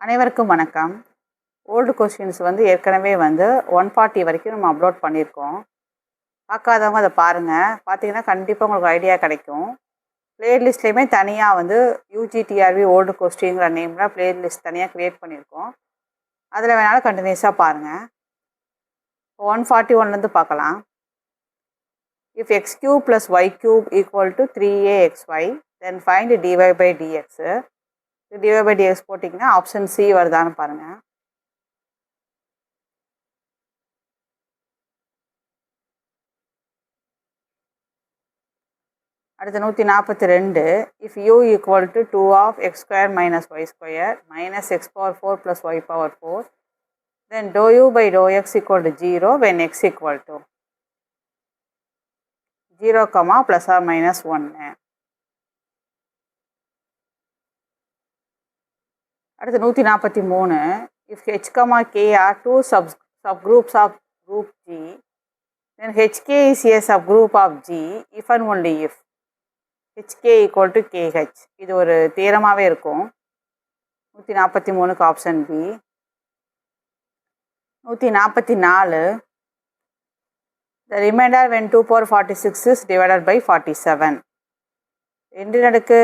அனைவருக்கும் வணக்கம். Old questions ஏற்கனவே 140 வரைக்கும் நம்ம அப்லோட் பண்ணியிருக்கோம். பார்க்காதவங்க அதை பாருங்கள். பார்த்தீங்கன்னா கண்டிப்பாக உங்களுக்கு ஐடியா கிடைக்கும். ப்ளேலிஸ்ட்லேயுமே தனியாக யூஜிடிஆர்வி ஓல்டு கொஸ்டின்ங்கிற நேமில் ப்ளேலிஸ்ட் தனியாக க்ரியேட் பண்ணியிருக்கோம். அதில் வேணாலும் கண்டினியூஸாக பாருங்கள். 141 பார்க்கலாம். If x cube plus y cube equal to 3axy then find dy by dx. dy by dx போட்டிங்கன்னா ஆப்ஷன் சி வருதான்னு பாருங்கள். அடுத்து 142. If u equal to 2 of x square minus y square minus x power 4 plus y power 4 then dou u by dou x equal to 0 when x equal to 0, plus or minus 1. அடுத்து 143. if h, k are two subgroups of group G then hk is a subgroup of G if and only if hk equal to kh. இது ஒரு தியரமாகவே இருக்கும். 143க்கு option B. 144. the remainder when 2 power 46 is divided by 47. 2/46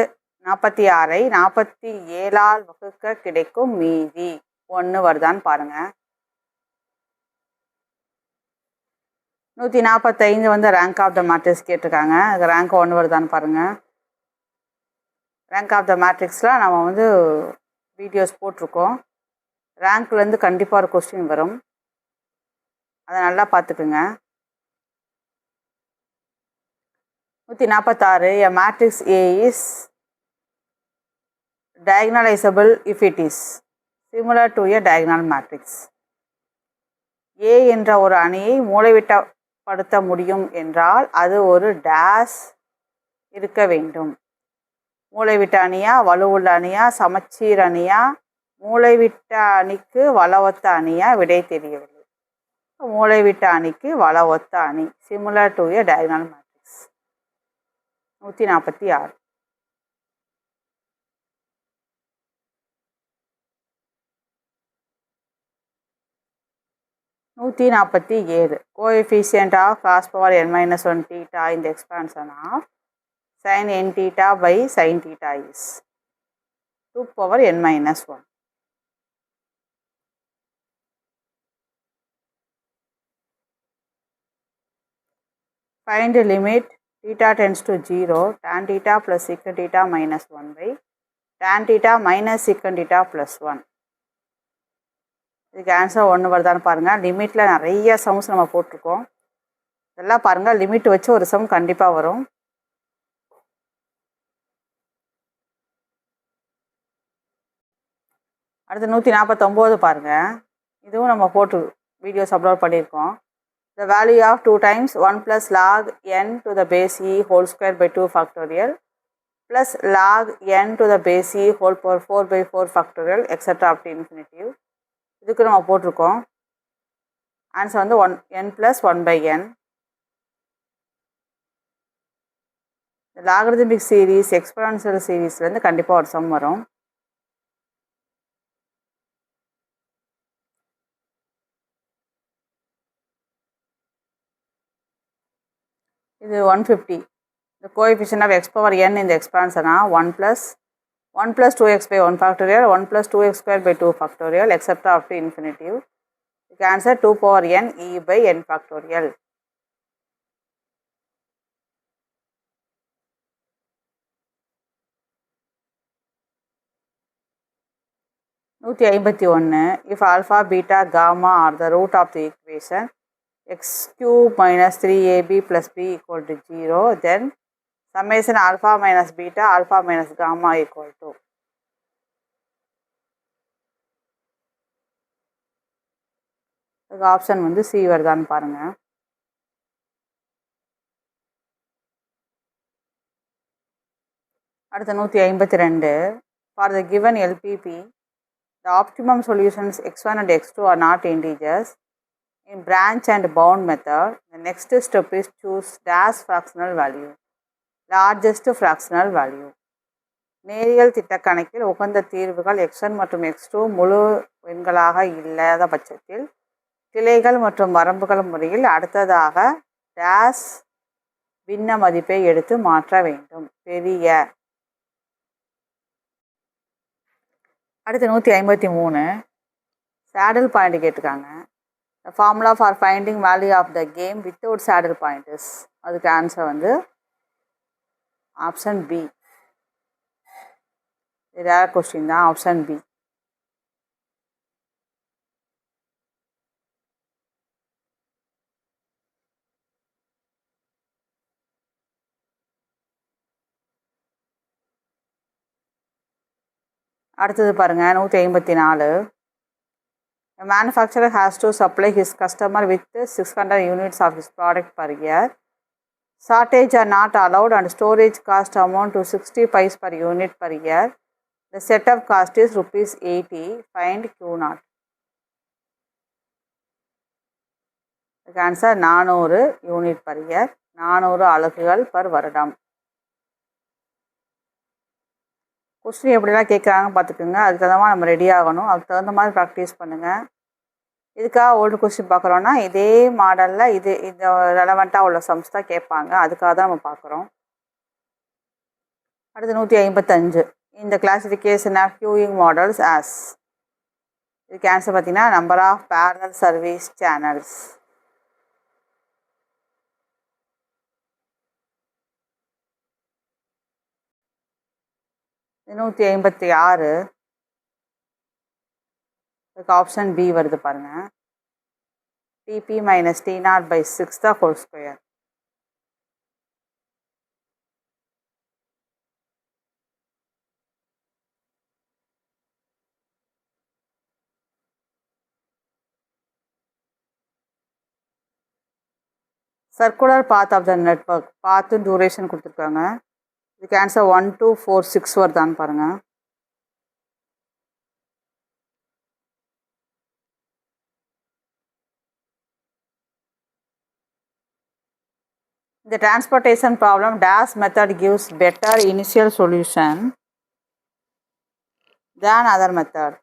47ஆல் வகுக்க கிடைக்கும் மீதி 1 வருதான்னு பாருங்கள். 145 rank of the matrix கேட்டிருக்காங்க. அது ரேங்க் 1 வருதான்னு பாருங்கள். ரேங்க் ஆஃப் த மேட்ரிக்ஸில் நம்ம வீடியோஸ் போட்டிருக்கோம். ரேங்க்லேருந்து கண்டிப்பாக ஒரு கொஸ்டின் வரும், அதை நல்லா பார்த்துக்குங்க. 146. a matrix A is diagonalizable if it is similar to a diagonal matrix. A என்ற ஒரு அணியை மூலைவிட்டப்படுத்த முடியும் என்றால் அது ஒரு டேஷ் இருக்க வேண்டும். மூலைவிட்ட அணியா, வலுவுள்ள அணியா, சமச்சீர் அணியா, மூலைவிட்ட அணிக்கு வளவொத்த அணியா, விடை தெரியவில்லை. மூலைவிட்ட அணிக்கு வளவொத்த அணி, similar to a diagonal matrix. 146. coefficient of cos power n minus 1 theta in the expansion of sin n theta by sin theta is 2 power n minus 1. Find the limit theta tends to 0 tan theta plus secant theta minus 1 by tan theta minus secant theta plus 1. இதுக்கு answer 1 வருதான்னு பாருங்கள். லிமிட்டில் நிறைய sums நம்ம போட்டிருக்கோம். இதெல்லாம் பாருங்கள், limit வச்சு ஒரு சம் கண்டிப்பாக வரும். அடுத்து 149 பாருங்கள். இதுவும் நம்ம போட்டு வீடியோஸ் அப்லோட் பண்ணியிருக்கோம். the value of 2 times 1 plus log n to the base e whole square by 2 factorial plus log n to the base e whole power 4 by 4 factorial etc. up to infinitive. இதுக்கு நம்ம போட்டிருக்கோம். Answer 1n plus 1 by n. Logarithmic series exponential சீரீஸ்லேருந்து கண்டிப்பாக ஒரு some வரும். இது 150. the coefficient of x power n in the expansion are 1 plus 2x by 1 factorial 1 plus 2x square by 2 factorial etc. up to infinitive. You can answer 2 power n e by n factorial. if alpha, beta, gamma are the root of the equation x cube minus 3ab plus b equal to 0 then summation alpha minus beta alpha minus gamma equal to. Option C வருதான்னு பாருங்கள். அடுத்த 152. for the given LPP the optimum solutions x1 and x2 are not integers. In branch and bound method, the next step is choose dash fractional value, largest fractional value. நேரியல் திட்டக்கணக்கில் உகந்த தீர்வுகள் x1 மற்றும் x2 முழு எண்களாக இல்லாத பட்சத்தில் கிளைகள் மற்றும் வரம்புகள் முறையில் அடுத்ததாக டேஸ் பின்ன மதிப்பை எடுத்து மாற்ற வேண்டும். பெரிய. அடுத்து 153 சேடில் பாயிண்ட் கேட்டிருக்காங்க. The formula for finding value of the game without saddle point is, அதுக்கு ஆன்சர் வந்து ஆப்ஷன் பி. இது யார் கொஸ்டின் தான், ஆப்ஷன் பி. அடுத்தது பாருங்க 154. A manufacturer has to supply his customer with 600 units of his product per year. Shortage are not allowed and storage cost amount to 60 paise per unit per year. The setup cost is ₹80. Find Q0. The answer 400 unit per year. 400 அலகுகள் per வருடம். Question எப்படிலாம் கேட்குறாங்க பார்த்துக்குங்க. அதுக்கு தகுந்த மாதிரி நம்ம ready ஆகணும். அதுக்கு தகுந்த மாதிரி ப்ராக்டிஸ் பண்ணுங்கள். இதுக்காக ஓல்டு கொஸ்டின் பார்க்குறோன்னா இதே மாடலில் இந்த ரெலவெண்ட்டாக உள்ள சம்ஸ் தான் கேட்பாங்க. அதுக்காக தான் நம்ம பார்க்குறோம். அடுத்து 155. இந்த classification of queuing models as. இதுக்கு ஆன்சர் பார்த்தீங்கன்னா number of parallel service channels. இது 156. இதுக்கு ஆப்ஷன் பி வருது பாருங்கள். TP minus T0/6 the whole square. Circular path of the network. Path and duration கொடுத்துருக்காங்க. இதுக்கு ஆன்சர் 1246 வருதான்னு பாருங்கள். The transportation problem dash method gives better initial solution than other method.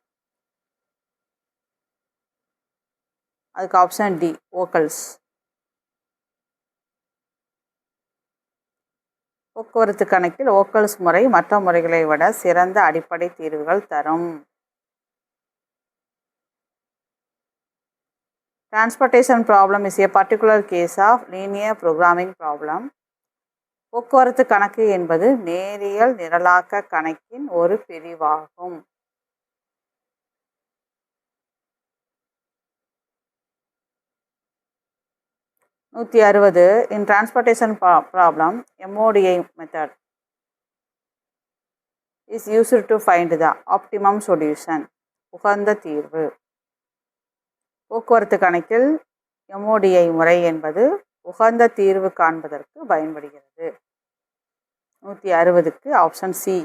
அதுக்கு option D vocals. போக்குவரத்து கணக்கில் vocals முறை மற்ற முறைகளை விட சிறந்த அடிப்படை தீர்வுகள் தரும். Transportation problem is a particular case of linear programming problem. போக்குவரத்து கணக்கு என்பது நேரியல் நிரலாக்க கணக்கின் ஒரு பிரிவாகும். நூற்றி 60. In transportation problem, MODI method is used to find the optimum solution. உகந்த தீர்வு. போக்குவரத்து கணக்கில் MODI முறை என்பது உகந்த தீர்வு காண்பதற்கு பயன்படுகிறது. 160க்கு ஆப்ஷன் சி.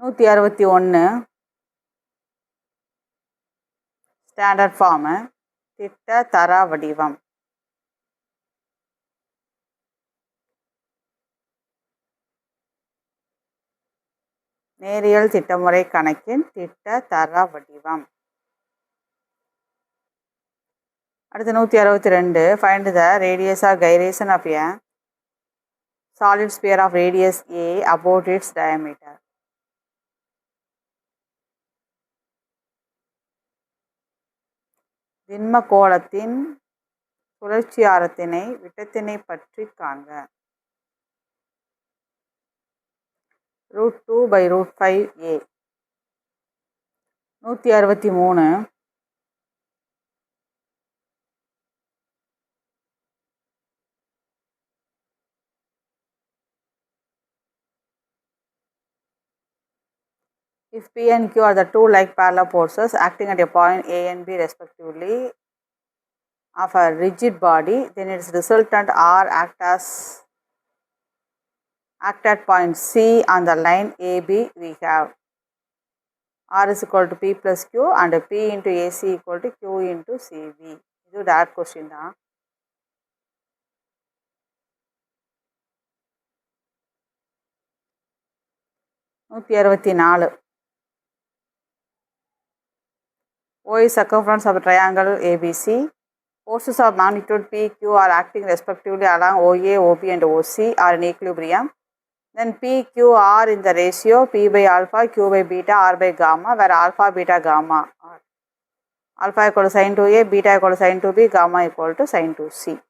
161 ஸ்டாண்டர்ட் ஃபார்மு திட்ட தர வடிவம். நேரியல் திட்டமுறை கணக்கின் திட்ட தர வடிவம். அடுத்து 162 find the radius or gyration of a solid sphere of radius a about its diameter. திண்ம கோளத்தின் சுழற்சி ஆரத்தினை விட்டத்தினை பற்றி காண்க. √2/√5a. 163 If P and Q are the two like parallel forces acting at a point A and B respectively of a rigid body, then its resultant R act at point C on the line AB. We have R is equal to P plus Q and P into AC equal to Q into CV. This is that question. 164. O is circumference of the triangle ABC. Forces of magnitude P, Q are acting respectively along OA, OB and OC are in equilibrium. Then P, Q are in the ratio P by alpha, Q by beta, R by gamma, where alpha, beta, gamma are. Alpha equal to sin 2A, beta equal to sin 2B, gamma equal to sin 2C.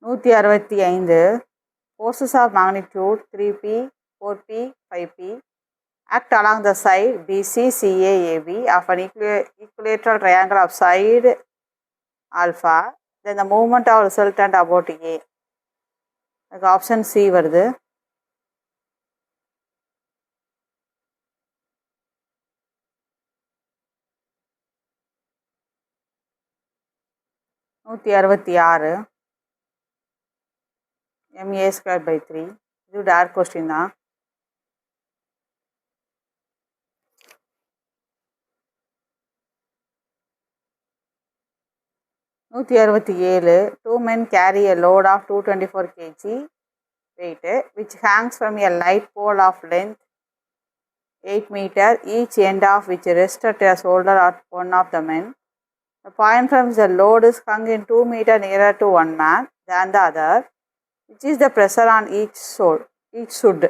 165. Forces of magnitude 3P, 4P, 5P act along the side BC, CA, AB of an equilateral triangle of side alpha. Then the movement of resultant about A. Option C வருது. MA square by 3. இது direct question தான். Two men carry a load of 224 kg weight which hangs from a light pole of length 8 meter, each end of which rests at a shoulder of one of the men. The point from the load is hung in 2 meter nearer to one man than the other. Which is the pressure on each should?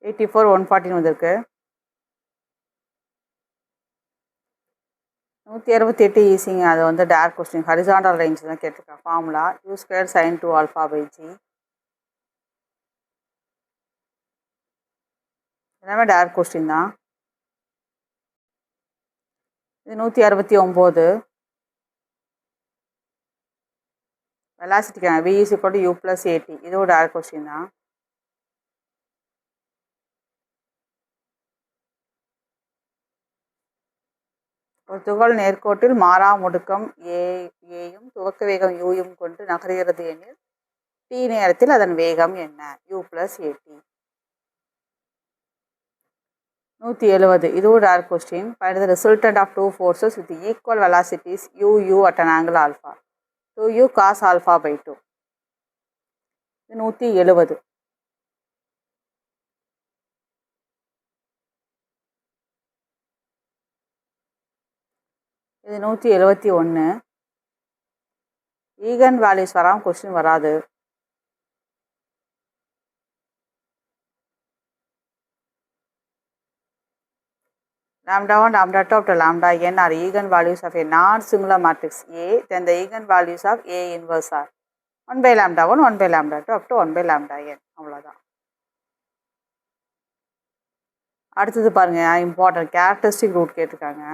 84 140 வந்திருக்கு. 168 ஈஸிங்க. அது வந்து direct question, horizontal range தான் கேட்டிருக்கேன். Formula U square sin 2 alpha by G. எல்லாமே direct question தான். இது 169. வெலாசிட்டிக்கான V is equal to U plus AT. இது ஒரு டைரக்ட் கொஸ்டின் தான். ஒரு துகள் நேர்கோட்டில் மாறா முடுக்கம் ஏயும் துவக்க வேகம் யூயும் கொண்டு நகர்கிறது எனில் t நேரத்தில் அதன் வேகம் என்ன? U plus AT. 170. இது ஒரு direct question. Find the resultant of two forces with equal velocities U at an angle alpha. 2U cos alpha by 2. இது 170. இது 171. ஈகன் வேல்யூஸ் வராமல் கொஸ்டின் வராது. lambda 1, lambda 2 up to lambda n are eigenvalues of a non-singular matrix A. Then the eigenvalues of A inverse are 1 by lambda 1, 1 by lambda 2 up to 1 by lambda n. அவ்வளோதான். அடுத்தது பாருங்க, important characteristic root கேட்டிருக்காங்க.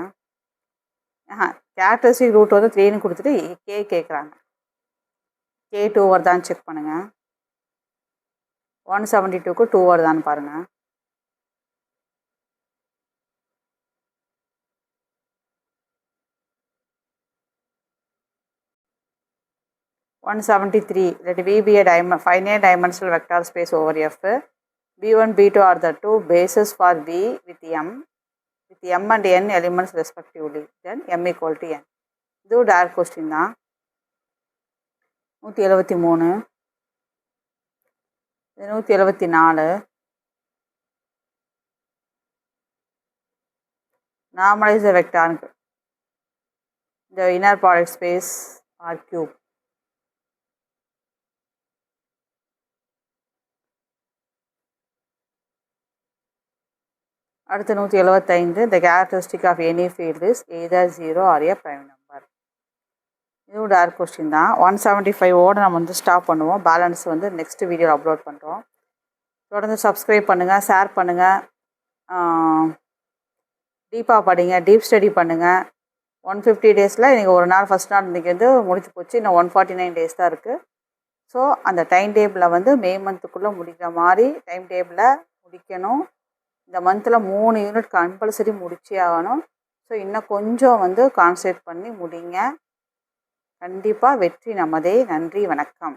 Characteristic root வந்து 3ன்னு கொடுத்துட்டு K கேட்குறாங்க. K 2 வருதான்னு check பண்ணுங்கள். 172க்கு 2 வருதான்னு பாருங்கள். Let V be a finite dimensional vector space over F. B1, B2 are the two bases for V with M and N elements respectively. Then M equal to N. இது ஒரு direct question தான். 173. 174. Normalize the vector. The inner product space R cube. அடுத்து 175. The characteristic of any field is either 0 or a prime number. இது ஒரு direct question தான். 175 நம்ம வந்து stop பண்ணுவோம். பேலன்ஸ் வந்து நெக்ஸ்ட் வீடியோவில் அப்லோட் பண்ணுறோம். தொடர்ந்து சப்ஸ்கிரைப் பண்ணுங்கள், ஷேர் பண்ணுங்கள், டீப்பாக படிங்க, டீப் ஸ்டடி பண்ணுங்கள். 150 டேஸில் இன்றைக்கி ஒரு நாள், ஃபஸ்ட் நாள் இன்றைக்கி வந்து முடிச்சு போச்சு. இன்னும் 149 டேஸ் தான் இருக்குது. ஸோ அந்த டைம் டேபிளை வந்து மே மந்த்துக்குள்ளே முடிக்கிற மாதிரி டைம் டேபிளை முடிக்கணும். இந்த மந்தில் 3 யூனிட் கம்பல்சரி முடிச்சே ஆகணும். ஸோ இன்னும் கொஞ்சம் வந்து கான்சன்ட்ரேட் பண்ணி முடிங்க. கண்டிப்பாக வெற்றி நமதே. நன்றி, வணக்கம்.